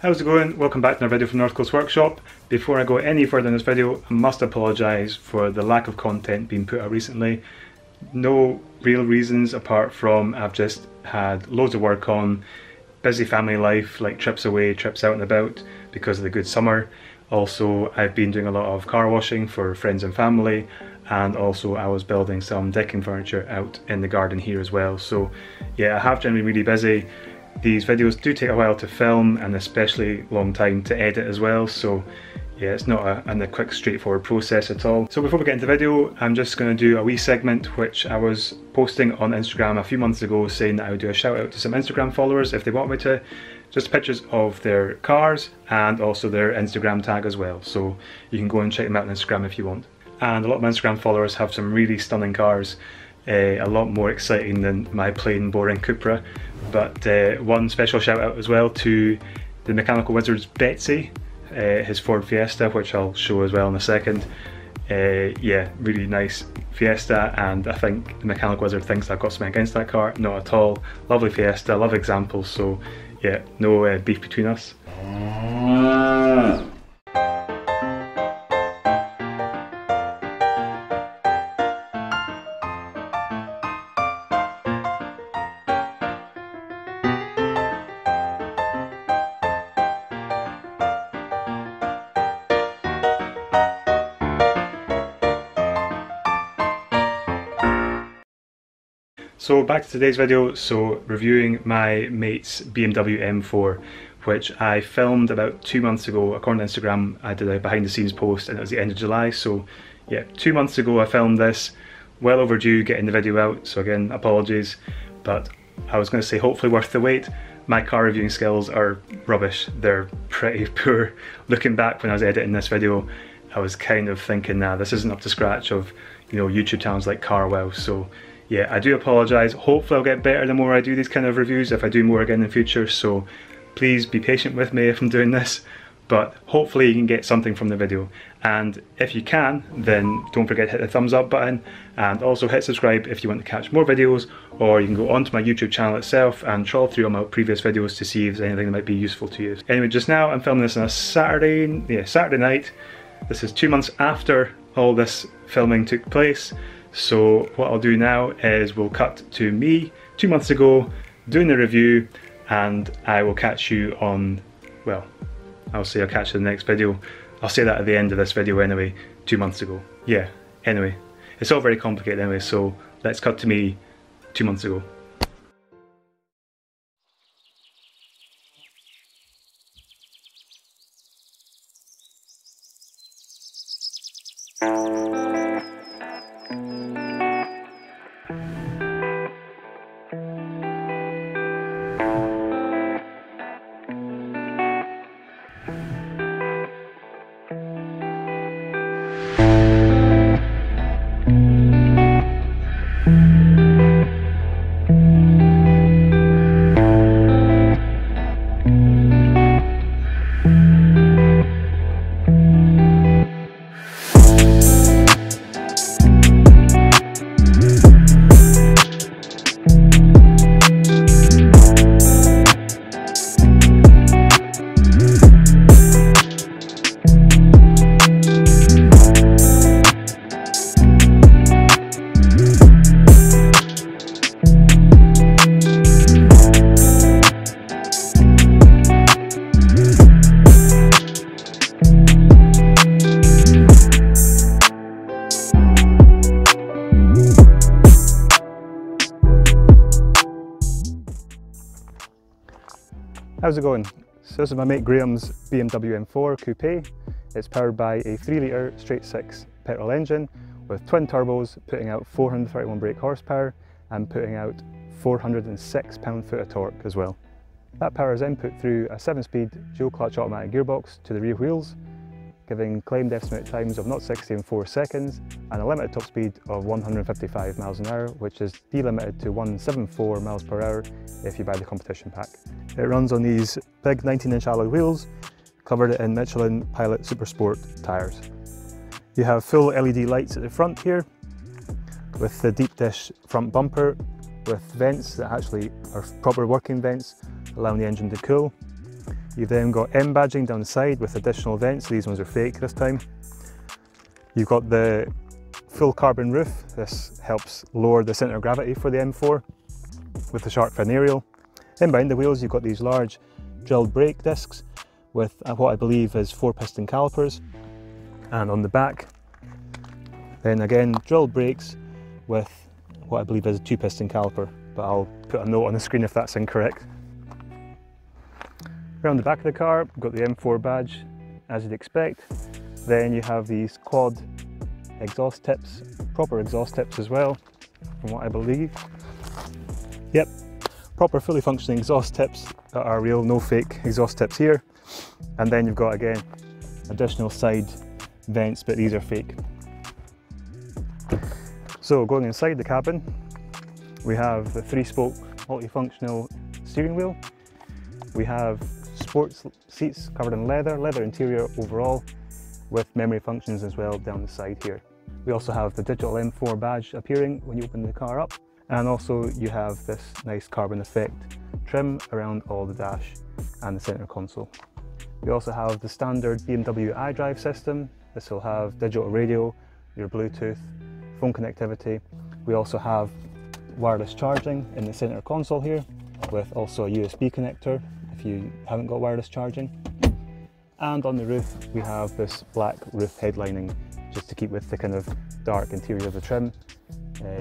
How's it going? Welcome back to another video from North Coast Workshop. Before I go any further in this video, I must apologise for the lack of content being put out recently. No real reasons apart from I've just had loads of work on, busy family life, like trips away, trips out and about because of the good summer. Also, I've been doing a lot of car washing for friends and family, and also I was building some decking furniture out in the garden here as well. So yeah, I have generally been really busy. These videos do take a while to film and especially long time to edit as well, so yeah, it's not a quick straightforward process at all. So before we get into the video, I'm just going to do a wee segment which I was posting on Instagram a few months ago, saying that I would do a shout out to some Instagram followers if they want me to. Just pictures of their cars and also their Instagram tag as well, so you can go and check them out on Instagram if you want. And a lot of my Instagram followers have some really stunning cars, a lot more exciting than my plain boring Cupra. But one special shout out as well to the Mechanical Wizard's Betsy, his Ford Fiesta, which I'll show as well in a second. Yeah, really nice Fiesta, and I think the Mechanical Wizard thinks I've got something against that car. Not at all. Lovely Fiesta, love examples, so yeah, no beef between us. So back to today's video, so reviewing my mate's BMW M4, which I filmed about 2 months ago. According to Instagram, I did a behind the scenes post and it was the end of July, so yeah, 2 months ago I filmed this. Well overdue getting the video out, so again, apologies, but I was going to say hopefully worth the wait. My car reviewing skills are rubbish, they're pretty poor. Looking back when I was editing this video, I was kind of thinking, nah, this isn't up to scratch of, you know, YouTube channels like Carwell, so yeah, I do apologise. Hopefully I'll get better the more I do these kind of reviews, if I do more again in the future, so please be patient with me if I'm doing this, but hopefully you can get something from the video. And if you can, then don't forget to hit the thumbs up button, and also hit subscribe if you want to catch more videos, or you can go onto my YouTube channel itself and trawl through all my previous videos to see if there's anything that might be useful to you. Anyway, just now I'm filming this on a Saturday night. This is 2 months after all this filming took place. So what I'll do now is we'll cut to me 2 months ago doing the review, and I will catch you on, well, I'll say I'll catch you in the next video. I'll say that at the end of this video anyway, 2 months ago. Yeah, anyway, it's all very complicated anyway, so let's cut to me 2 months ago. How's it going? So this is my mate Graeme's BMW M4 Coupe. It's powered by a 3 litre straight 6 petrol engine with twin turbos, putting out 431 brake horsepower and putting out 406 pound-foot of torque as well. That power is then put through a 7-speed dual clutch automatic gearbox to the rear wheels, giving claimed estimated times of 0-60 in 4 seconds and a limited top speed of 155 miles an hour, which is delimited to 174 miles per hour if you buy the competition pack. It runs on these big 19-inch alloy wheels, covered in Michelin Pilot Super Sport tyres. You have full LED lights at the front here, with the deep dish front bumper with vents that actually are proper working vents, allowing the engine to cool. You've then got M badging down the side with additional vents. These ones are fake this time. You've got the full carbon roof. This helps lower the centre of gravity for the M4 with the shark fin aerial. In behind the wheels you've got these large drilled brake discs with what I believe is 4-piston calipers, and on the back then again drilled brakes with what I believe is a 2-piston caliper, but I'll put a note on the screen if that's incorrect. Around the back of the car we've got the M4 badge as you'd expect. Then you have these quad exhaust tips, proper exhaust tips as well, from what I believe. Yep, proper fully functioning exhaust tips that are real, no fake exhaust tips here. And then you've got again additional side vents, but these are fake. So going inside the cabin, we have the 3-spoke multifunctional steering wheel. We have sports seats covered in leather interior overall, with memory functions as well down the side here. We also have the digital M4 badge appearing when you open the car up, and also you have this nice carbon effect trim around all the dash and the centre console. We also have the standard BMW iDrive system. This will have digital radio, your Bluetooth, phone connectivity. We also have wireless charging in the centre console here, with also a USB connector if you haven't got wireless charging. And on the roof we have this black roof headlining just to keep with the kind of dark interior of the trim,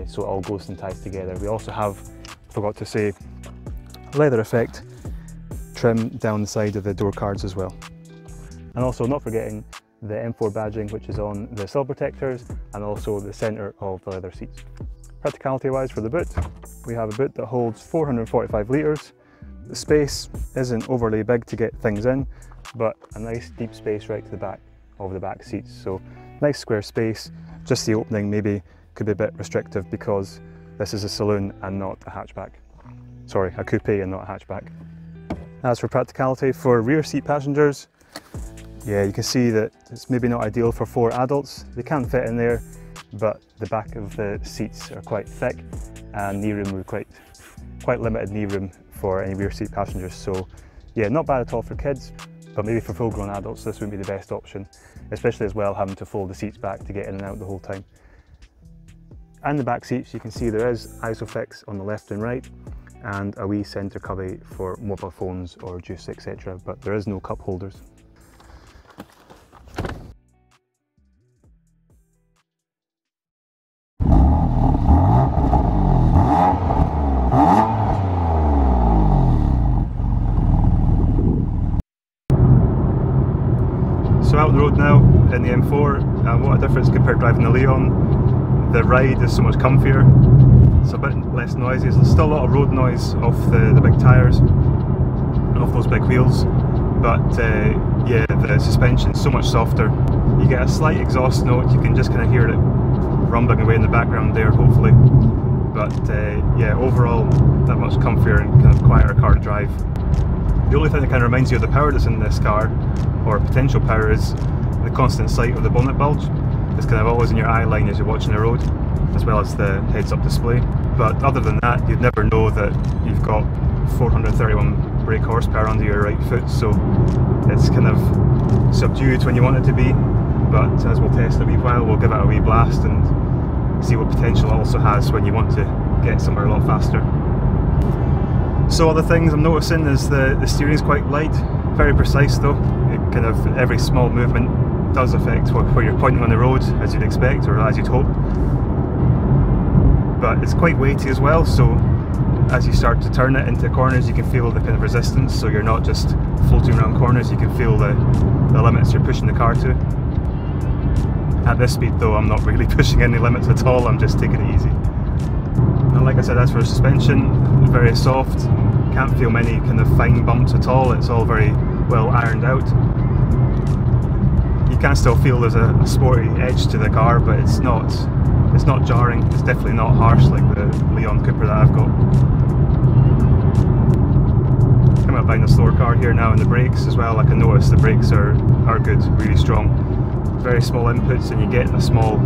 so it all goes and ties together. We also have, forgot to say, leather effect trim down the side of the door cards as well. And also not forgetting the M4 badging, which is on the sill protectors and also the centre of the leather seats. Practicality wise for the boot, we have a boot that holds 445 litres. The space isn't overly big to get things in, but a nice deep space right to the back of the back seats. So nice square space, just the opening maybe could be a bit restrictive because this is a saloon and not a hatchback. Sorry, a coupe and not a hatchback. As for practicality for rear seat passengers, yeah, you can see that it's maybe not ideal for 4 adults. They can fit in there, but the back of the seats are quite thick and knee room, quite limited knee room for any rear seat passengers. So yeah, not bad at all for kids, but maybe for full-grown adults this wouldn't be the best option, especially as well having to fold the seats back to get in and out the whole time. And the back seats, you can see there is ISOFIX on the left and right, and a wee centre cubby for mobile phones or juice, etc., but there is no cup holders. So out on the road now in the M4, and what a difference compared to driving the Leon. The ride is so much comfier, it's a bit less noisy. There's still a lot of road noise off the big tyres and off those big wheels, but yeah, the suspension's so much softer. You get a slight exhaust note, you can just kind of hear it rumbling away in the background there hopefully, but yeah, overall that much comfier and kind of quieter car to drive. The only thing that kind of reminds you of the power that's in this car, or potential power, is the constant sight of the bonnet bulge. It's kind of always in your eye line as you're watching the road, as well as the heads-up display. But other than that, you'd never know that you've got 431 brake horsepower under your right foot, so it's kind of subdued when you want it to be. But as we'll test it a wee while, we'll give it a wee blast and see what potential it also has when you want to get somewhere a lot faster. So other things I'm noticing is the steering is quite light, very precise though. It kind of, every small movement does affect where you're pointing on the road, as you'd expect or as you'd hope. But it's quite weighty as well, so as you start to turn it into corners you can feel the kind of resistance, so you're not just floating around corners, you can feel the limits you're pushing the car to. At this speed though, I'm not really pushing any limits at all, I'm just taking it easy. And like I said, as for suspension, very soft, can't feel many kind of fine bumps at all, it's all very well ironed out. You can still feel there's a sporty edge to the car, but it's not jarring, it's definitely not harsh like the Leon Cupra that I've got. Coming up behind the slower car here now, and the brakes as well, I can notice the brakes are good, really strong. Very small inputs and you get a small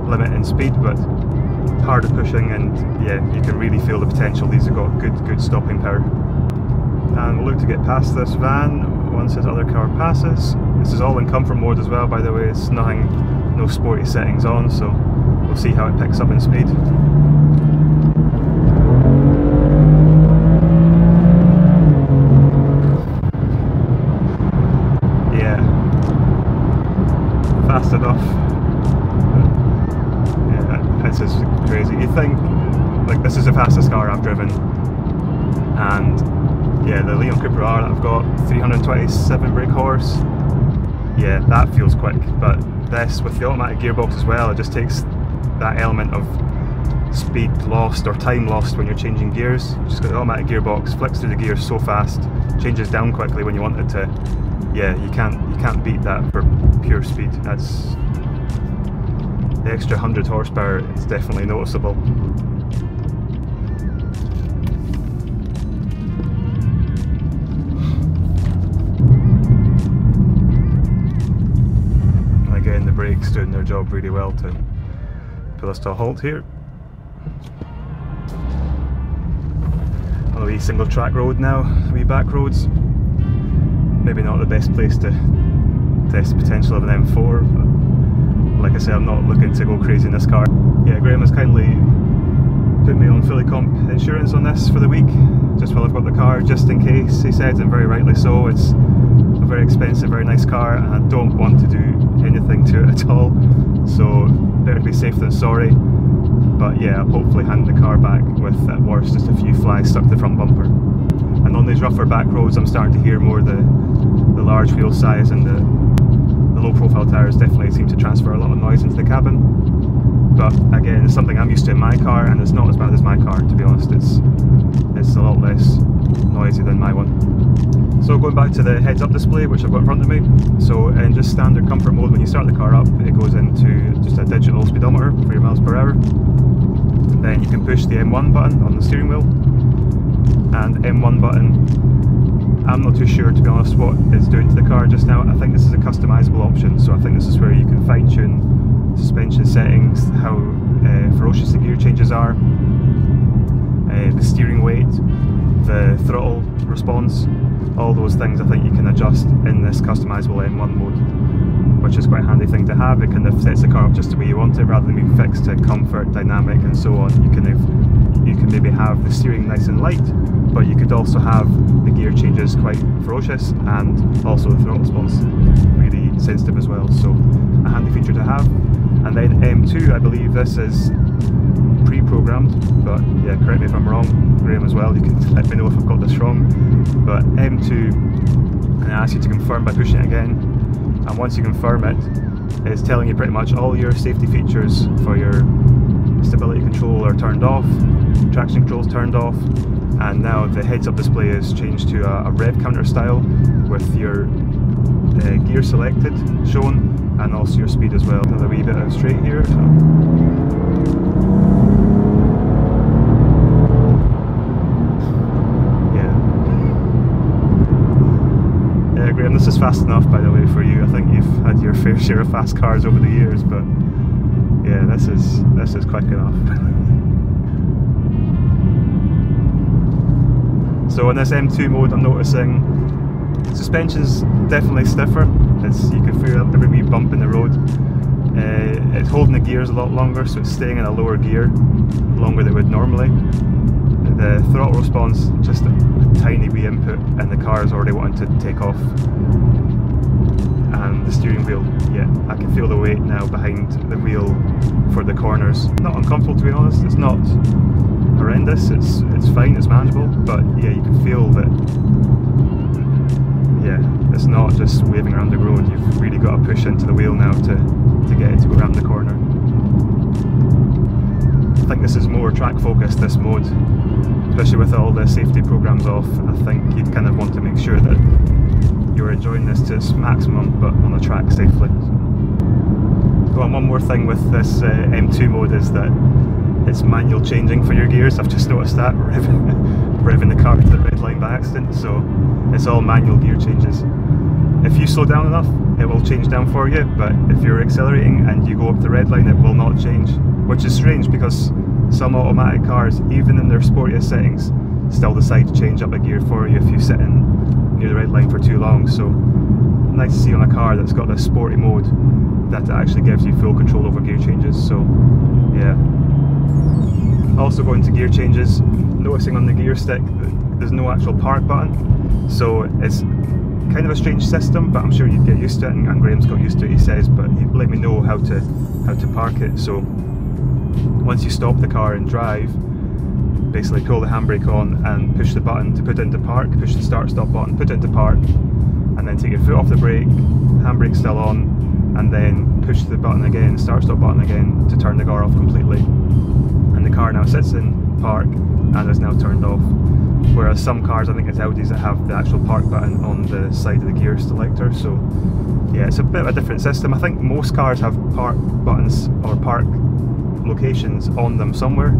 limit in speed, but harder pushing, and yeah, you can really feel the potential. These have got good stopping power. And we'll look to get past this van once this other car passes. This is all in comfort mode as well, by the way. It's nothing, no sporty settings on, so we'll see how it picks up in speed. Yeah, fast enough. Yeah, this is crazy. You think, like, this is the fastest car I've driven, and yeah, the Leon Cupra R that I've got, 327 brake horse. Yeah, that feels quick, but this, with the automatic gearbox as well, it just takes that element of speed lost or time lost when you're changing gears. Just got the automatic gearbox, flicks through the gears so fast, changes down quickly when you want it to. Yeah, you can't beat that for pure speed. That's the extra 100 horsepower is definitely noticeable. Again, the brakes doing their job really well to pull us to a halt here. On a wee single track road now, wee back roads. Maybe not the best place to test the potential of an M4, but like I said, I'm not looking to go crazy in this car. Yeah, Graeme has kindly put me on fully comp insurance on this for the week, just while I've got the car, just in case, he said, and very rightly so. It's a very expensive, very nice car, and I don't want to do anything to it at all, so better to be safe than sorry. But yeah, I'll hopefully hand the car back with, at worst, just a few flies stuck to the front bumper. And on these rougher back roads, I'm starting to hear more the large wheel size and the low profile tyres definitely seem to transfer a lot of noise into the cabin. But again, it's something I'm used to in my car, and it's not as bad as my car, to be honest. It's a lot less noisy than my one. So going back to the heads-up display, which I've got in front of me. So in just standard comfort mode, when you start the car up, it goes into just a digital speedometer for your miles per hour. Then you can push the M1 button on the steering wheel. And M1 button, I'm not too sure, to be honest, what it's doing to the car just now. I think this is a customizable option, so I think this is where you can fine-tune suspension settings, how ferocious the gear changes are, the steering weight, the throttle response, all those things I think you can adjust in this customizable M1 mode, which is quite a handy thing to have. It kind of sets the car up just the way you want it, rather than being fixed to comfort, dynamic and so on. You can maybe have the steering nice and light, but you could also have the gear changes quite ferocious, and also the throttle response really sensitive as well, so a handy feature to have. And then M2, I believe this is pre-programmed, but yeah, correct me if I'm wrong, Graeme as well, you can let me know if I've got this wrong. But M2, and it asks you to confirm by pushing it again, and once you confirm it, it's telling you pretty much all your safety features for your stability control are turned off, traction control is turned off, and now the heads-up display is changed to a rev counter style with your gear selected shown, and also your speed as well. Another wee bit out straight here. Yeah, Graeme, this is fast enough, by the way, for you. I think you've had your fair share of fast cars over the years, but yeah, this is quick enough. So in this M2 mode, I'm noticing suspension's definitely stiffer. You can feel every wee bump in the road. It's holding the gears a lot longer, so it's staying in a lower gear longer than it would normally. The throttle response, just a tiny wee input, and the car is already wanting to take off. And the steering wheel, yeah, I can feel the weight now behind the wheel for the corners. Not uncomfortable, to be honest. It's not horrendous. It's fine. It's manageable. But yeah, you can feel that. Yeah, it's not just waving around the road. You've really got to push into the wheel now to get it to go around the corner. I think this is more track focused, this mode, especially with all the safety programs off. I think you'd kind of want to make sure that you're enjoying this to its maximum, but on the track safely. Oh, and one more thing with this M2 mode is that it's manual changing for your gears. I've just noticed that, revving the car to the red line by accident, so it's all manual gear changes. If you slow down enough, it will change down for you, but if you're accelerating and you go up the red line, it will not change, which is strange because some automatic cars, even in their sportiest settings, still decide to change up a gear for you if you sit in near the red line for too long, so nice to see on a car that's got this sporty mode that it actually gives you full control over gear changes. So yeah. Also going to gear changes, noticing on the gear stick that there's no actual park button, so it's kind of a strange system, but I'm sure you'd get used to it, and Graeme's got used to it, he says, but he let me know how to park it. So once you stop the car and drive, basically pull the handbrake on and push the button to put it into park, push the start stop button, put it into park, and then take your foot off the brake, handbrake still on, and then push the button again, start stop button again, to turn the car off completely. And the car now sits in park and is now turned off. Whereas some cars, I think it's Audis, that have the actual park button on the side of the gear selector. So yeah, it's a bit of a different system. I think most cars have park buttons or park locations on them somewhere,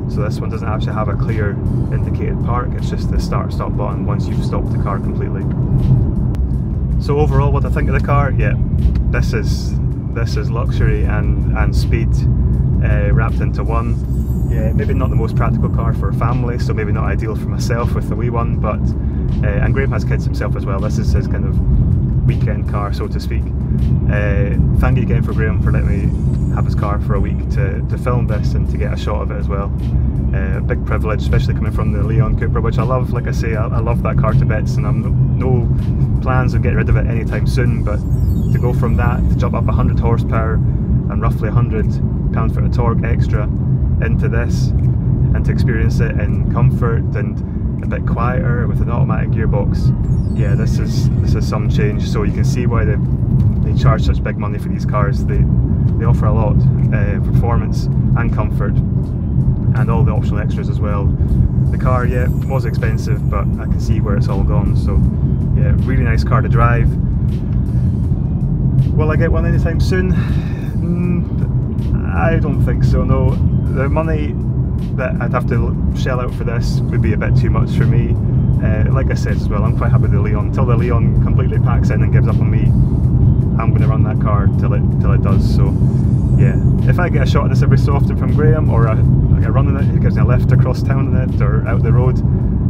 so this one doesn't actually have a clear indicated park, it's just the start stop button once you've stopped the car completely. So overall, what I think of the car, yeah, this is luxury and speed wrapped into one. Yeah, maybe not the most practical car for a family, so maybe not ideal for myself with the wee one, but and Graeme has kids himself as well. This is his kind of weekend car, so to speak. Thank you again for Graeme for letting me have his car for a week to film this and to get a shot of it as well. A big privilege, especially coming from the Leon Cupra, which I love. Like I say, I love that car to bits, and I'm no plans of getting rid of it anytime soon, but to go from that to jump up 100 horsepower and roughly 100 pound-foot of torque extra into this, and to experience it in comfort and a bit quieter with an automatic gearbox, yeah, this is some change. So you can see why they charge such big money for these cars. They offer a lot, performance and comfort, and all the optional extras as well. The car, yeah, was expensive, but I can see where it's all gone. So yeah, really nice car to drive. Will I get one anytime soon? I don't think so, no. The money that I'd have to shell out for this would be a bit too much for me. Like I said as well, I'm quite happy with the Leon. Until the Leon completely packs in and gives up on me, I'm going to run that car till it does. So yeah, if I get a shot of this every so often from Graeme, or I get running it, he gives me a lift across town in it or out the road,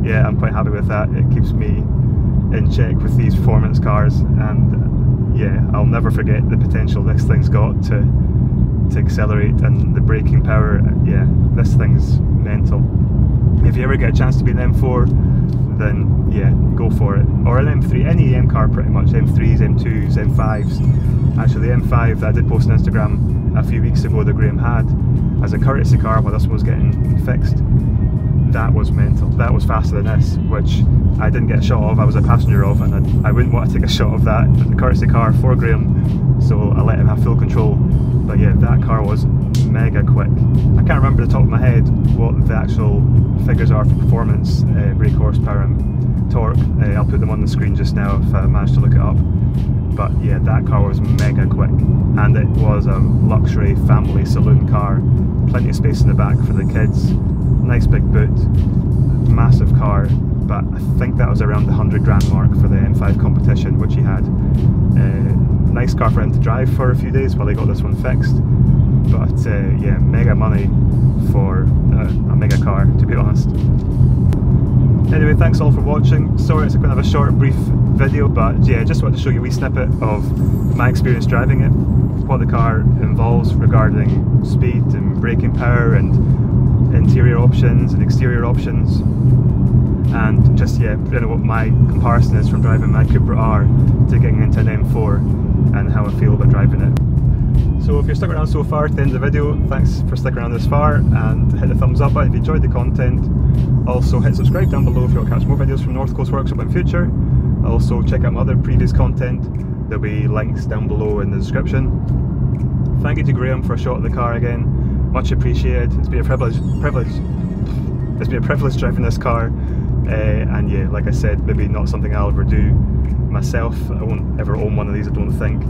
yeah, I'm quite happy with that. It keeps me in check with these performance cars, and yeah, I'll never forget the potential this thing's got to accelerate, and the braking power. Yeah, this thing's mental. If you ever get a chance to be an M4, then yeah, go for it. Or an M3, any EM car pretty much, M3s, M2s, M5s. Actually the M5 that I did post on Instagram a few weeks ago that Graeme had as a courtesy car while this was getting fixed, that was mental. That was faster than this, which I didn't get a shot of. I was a passenger of, and I wouldn't want to take a shot of that. It was a courtesy car for Graeme, so I let him have full control. But yeah, that car was mega quick. I can't remember the top of my head what the actual figures are for performance, brake horsepower and torque. I'll put them on the screen just now if I manage to look it up. But yeah, that car was mega quick, and it was a luxury family saloon car. Plenty of space in the back for the kids, nice big boot, massive car. But I think that was around the 100 grand mark for the M5 competition, which he had. Nice car for him to drive for a few days while he got this one fixed. But yeah, mega money for a mega car, to be honest. Anyway, thanks all for watching. Sorry it's kind of a short, brief video, but yeah, just wanted to show you a wee snippet of my experience driving it, what the car involves regarding speed and braking power and interior options and exterior options, and just yeah, what my comparison is from driving my Cupra R to getting into an M4 and how I feel about driving it. So if you're stuck around so far to the end of the video, thanks for sticking around this far, and hit the thumbs up button if you enjoyed the content. Also hit subscribe down below if you want to catch more videos from North Coast Workshop in future. Also check out my other previous content, there'll be links down below in the description. Thank you to Graeme for a shot of the car again, much appreciated. It's been a privilege driving this car, and yeah, like I said, maybe not something I'll ever do myself. I won't ever own one of these, I don't think,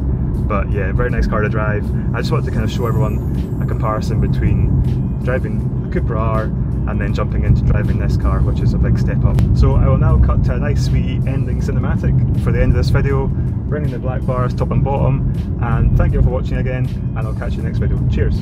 but yeah, very nice car to drive. I just wanted to kind of show everyone a comparison between driving a Cupra R and then jumping into driving this car, which is a big step up. So I will now cut to a nice sweet ending cinematic for the end of this video, bringing the black bars top and bottom, and thank you for watching again, and I'll catch you next video. Cheers!